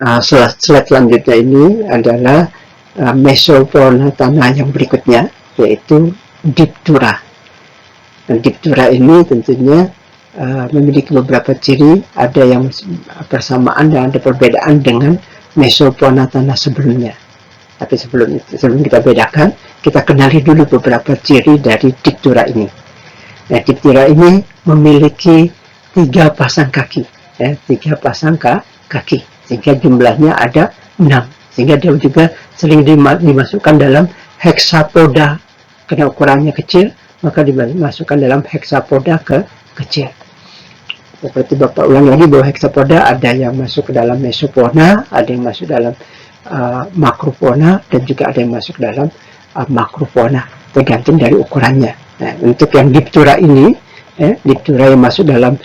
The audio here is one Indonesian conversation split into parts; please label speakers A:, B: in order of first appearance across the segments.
A: Slide selanjutnya ini adalah Mesoponatana yang berikutnya, yaitu Diptura. Dan Diptura ini tentunya memiliki beberapa ciri, ada yang persamaan dan ada perbedaan dengan Mesoponatana sebelumnya. Tapi sebelum kita bedakan, kita kenali dulu beberapa ciri dari Diptura ini. Nah, Diptura ini memiliki 3 pasang kaki, 3 pasang kaki, sehingga jumlahnya ada 6. Sehingga dia juga sering dimasukkan dalam hexapoda, karena ukurannya kecil, maka dimasukkan dalam hexapoda kecil. Seperti Bapak ulang lagi bahwa hexapoda ada yang masuk ke dalam mesopona, ada yang masuk dalam makropona, dan juga ada yang masuk dalam makropona, tergantung dari ukurannya. Nah, untuk yang Diptura ini, Diptura yang masuk dalam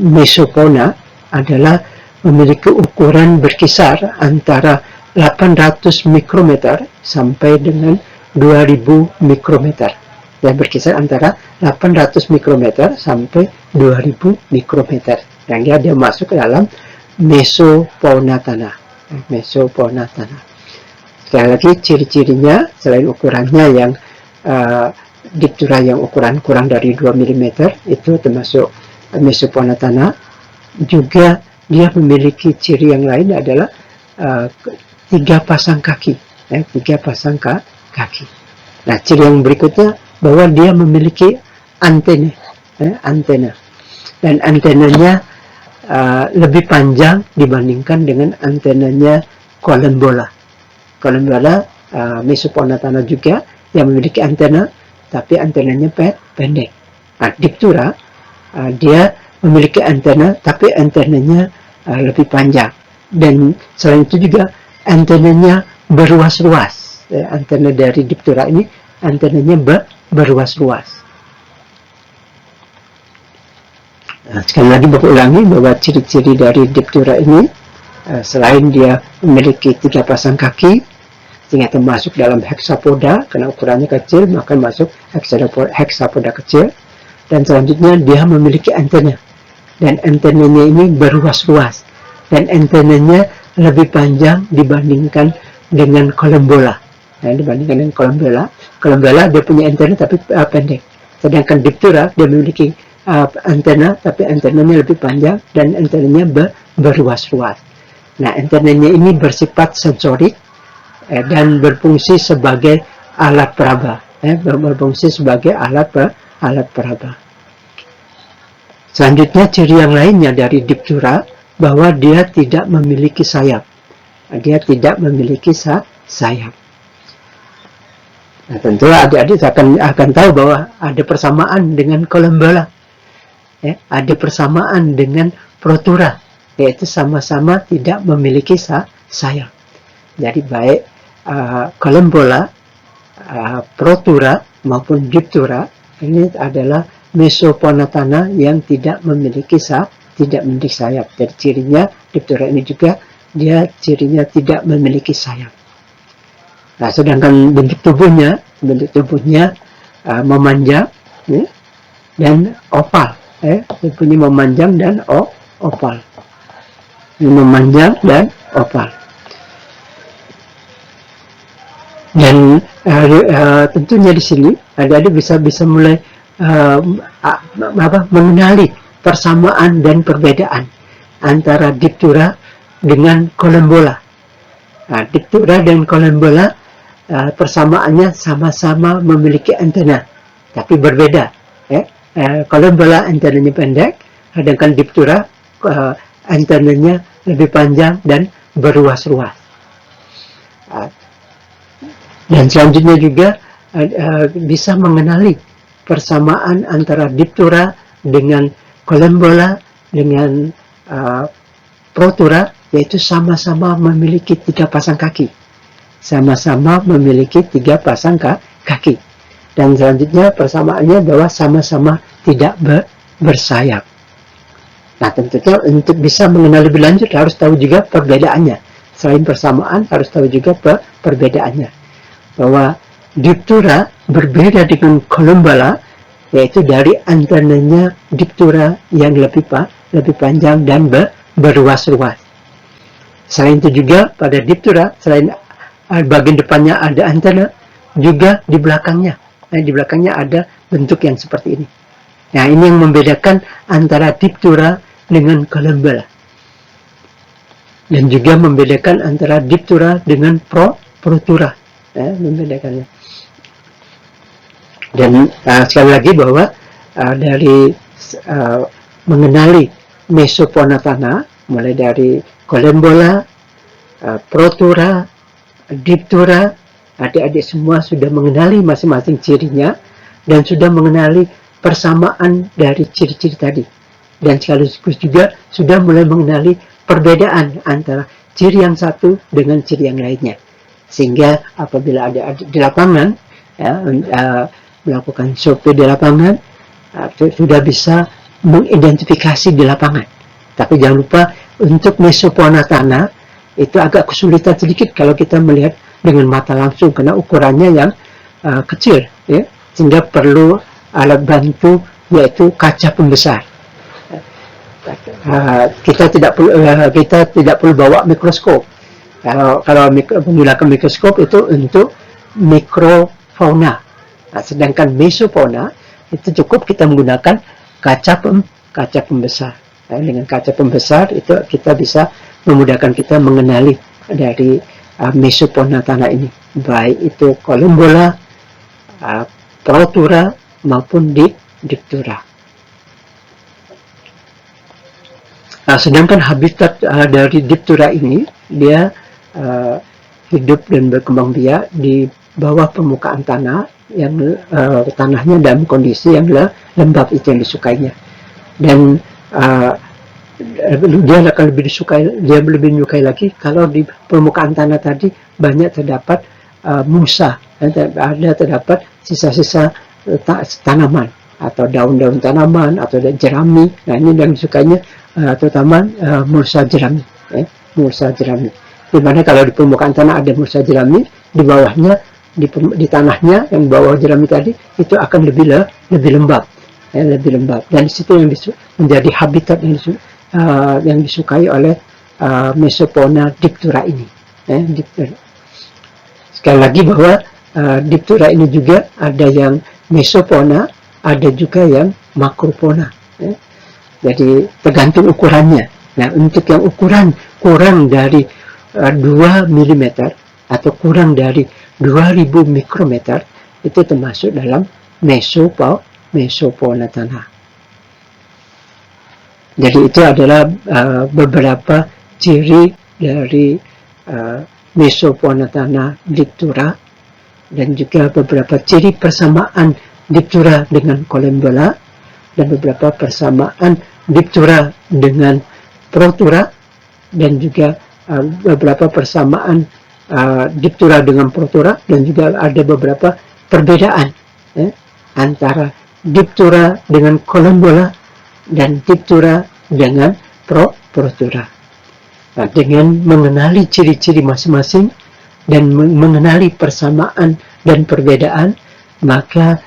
A: mesopona adalah memiliki ukuran berkisar antara 800 mikrometer sampai dengan 2000 mikrometer. Ya, berkisar antara 800 mikrometer sampai 2000 mikrometer. Dan dia masuk ke dalam Mesoponatana. Mesoponatana. Sekali lagi, ciri-cirinya selain ukurannya yang Diptura yang ukuran kurang dari 2 mm, itu termasuk Mesoponatana. Juga dia memiliki ciri yang lain adalah 3 pasang kaki, 3 pasang kaki. Nah, ciri yang berikutnya bahwa dia memiliki antena, antena, dan antenanya lebih panjang dibandingkan dengan antenanya Collembola. Collembola Mesoponatana juga yang memiliki antena, tapi antenanya pendek. Nah, Diptura dia memiliki antena, tapi antenanya lebih panjang, dan selain itu juga antenanya berluas-luas. Antena dari Diptura ini antenanya berluas-luas. Nah, sekali lagi Bapak ulangi bahwa ciri-ciri dari Diptura ini, selain dia memiliki 3 pasang kaki, sehingga termasuk dalam hexapoda, karena ukurannya kecil, maka masuk hexapoda kecil. Dan selanjutnya dia memiliki antena, dan antenanya ini berluas-luas, dan antenanya lebih panjang dibandingkan dengan Collembola. Dibandingkan dengan Collembola dia punya antena tapi pendek. Sedangkan Diptura dia memiliki antena, tapi antenanya lebih panjang dan antenanya berluas-luas. Nah, antenanya ini bersifat sensorik dan berfungsi sebagai alat peraba, berfungsi sebagai alat peraba. Selanjutnya, ciri yang lainnya dari Diptura bahwa dia tidak memiliki sayap. Dia tidak memiliki sayap. Nah, tentu adik-adik akan tahu bahwa ada persamaan dengan Collembola. Ada persamaan dengan Protura, yaitu sama-sama tidak memiliki sayap. Jadi baik Collembola, Protura maupun Diptura ini adalah Mesoponatana yang tidak memiliki sayap. Jadi cirinya Diptura ini juga dia cirinya tidak memiliki sayap. Nah, sedangkan bentuk tubuhnya memanjang dan oval. Punya memanjang dan oval. Memanjang dan oval. Dan tentunya di sini adik-adik bisa mulai mengenali persamaan dan perbedaan antara Diptura dengan Collembola. Nah, Diptura dan Collembola persamaannya sama-sama memiliki antena, tapi berbeda. Collembola antenanya pendek, sedangkan Diptura antenanya lebih panjang dan berluas-luas. Dan selanjutnya juga bisa mengenali persamaan antara Diptura dengan Collembola dengan Protura, yaitu sama-sama memiliki 3 pasang kaki. Sama-sama memiliki 3 pasang kaki. Dan selanjutnya persamaannya bahwa sama-sama tidak bersayap. Nah, tentunya untuk bisa mengenal lebih lanjut harus tahu juga perbedaannya. Selain persamaan, harus tahu juga perbedaannya. Bahwa Diptura berbeda dengan Collembola, yaitu dari antenanya Diptura yang lebih panjang dan berluas-luas. Selain itu juga pada diptura, selain bagian depannya ada antena, juga di belakangnya. Di belakangnya ada bentuk yang seperti ini. Nah, ini yang membedakan antara diptura dengan kolembala. Dan juga membedakan antara diptura dengan protura. Membedakannya. Dan sekali lagi bahwa dari mengenali Mesoponatana, mulai dari kolembola, protura, diptura, adik-adik semua sudah mengenali masing-masing cirinya dan sudah mengenali persamaan dari ciri-ciri tadi. Dan sekaligus juga sudah mulai mengenali perbedaan antara ciri yang satu dengan ciri yang lainnya. Sehingga apabila adik-adik di lapangan melakukan survei di lapangan, sudah bisa mengidentifikasi di lapangan. Tapi jangan lupa untuk Mesoponatana itu agak kesulitan sedikit kalau kita melihat dengan mata langsung karena ukurannya yang kecil, ya, sehingga perlu alat bantu yaitu kaca pembesar. Kita tidak perlu bawa mikroskop. Kalau menggunakan mikroskop itu untuk mikrofauna. Sedangkan mesofauna itu cukup kita menggunakan kaca pembesar. Dengan kaca pembesar itu kita bisa memudahkan kita mengenali dari Mesoponatana ini, baik itu kolembola, protura maupun diptura. Sedangkan habitat dari diptura ini, dia hidup dan berkembang biak di bawah permukaan tanah yang tanahnya dalam kondisi yang lembab, itu yang disukainya. Dan dia akan lebih menyukai lagi kalau di permukaan tanah tadi banyak terdapat musa, terdapat sisa-sisa tanaman atau daun-daun tanaman atau jerami. Nah, ini yang disukainya terutama mulsa jerami, mulsa jerami. Dimana kalau di permukaan tanah ada mulsa jerami, di bawahnya di tanahnya yang bawah jerami tadi itu akan lebih lembab, lebih lembab. Dan di situ yang menjadi habitat yang disukai oleh Mesopona diptura ini. Sekali lagi bahwa diptura ini juga ada yang Mesopona, ada juga yang Macropona. Jadi tergantung ukurannya. Nah, untuk yang ukuran kurang dari 2 mm atau kurang dari 2000 mikrometer itu termasuk dalam Mesoponatana. Jadi itu adalah beberapa ciri dari Mesoponatana diptura dan juga beberapa ciri persamaan diptura dengan kolembola dan beberapa persamaan diptura dengan protura dan juga beberapa persamaan diptura dengan protura dan juga ada beberapa perbedaan antara diptura dengan kolembola dan diptura dengan protura. Nah, dengan mengenali ciri-ciri masing-masing dan mengenali persamaan dan perbedaan, maka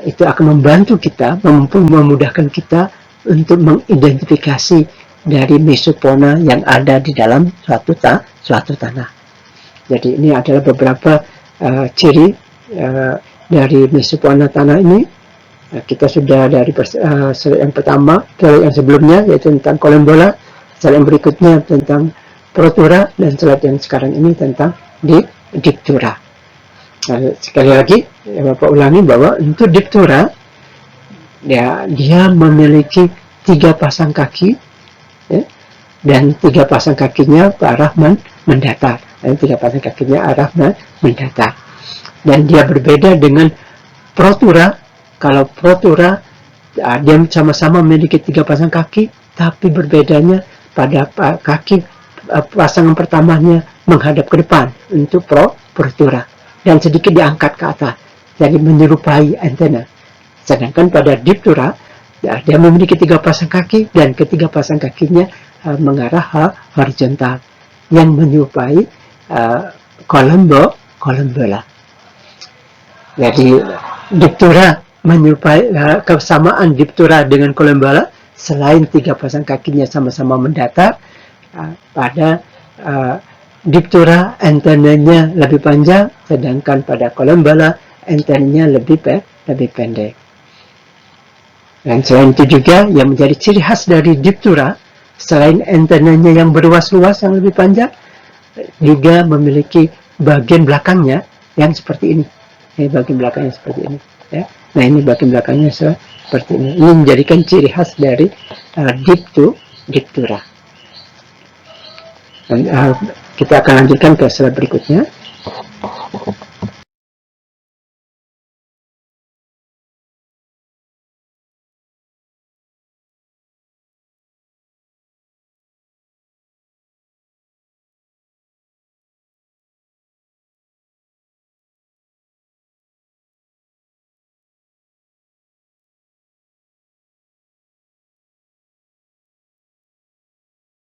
A: itu akan membantu kita, memudahkan kita untuk mengidentifikasi dari Mesopona yang ada di dalam suatu tanah. Jadi ini adalah beberapa ciri dari Mesoponatana ini. Kita sudah dari slide yang pertama, slide yang sebelumnya yaitu tentang kolembola, slide yang berikutnya tentang protura, dan slide yang sekarang ini tentang diptura. Sekali lagi Bapak ulangi bahwa untuk diptura dia memiliki 3 pasang kaki, dan 3 pasang kakinya ke arah mendatar, dan 3 pasang kakinya arah mendatar. Dan dia berbeda dengan protura. Kalau protura dia sama-sama memiliki 3 pasang kaki, tapi berbedanya pada kaki pasangan pertamanya menghadap ke depan untuk protura dan sedikit diangkat ke atas, jadi menyerupai antena. Sedangkan pada diptura dia memiliki 3 pasang kaki dan ketiga pasang kakinya mengarah horizontal yang menyerupai kolembola. Jadi diptura menyerupai kesamaan diptura dengan kolembola, selain 3 pasang kakinya sama-sama mendatar, pada diptura antennanya lebih panjang, sedangkan pada kolombala antennanya lebih pendek. Dan selain itu juga yang menjadi ciri khas dari diptura, selain antennanya yang berluas-luas yang lebih panjang, juga memiliki bagian belakangnya yang seperti ini. Ini bagian belakangnya seperti ini. Ya. Nah ini bagian belakangnya seperti ini. Ini menjadikan ciri khas dari diptura. Dan, kita akan lanjutkan ke slide berikutnya.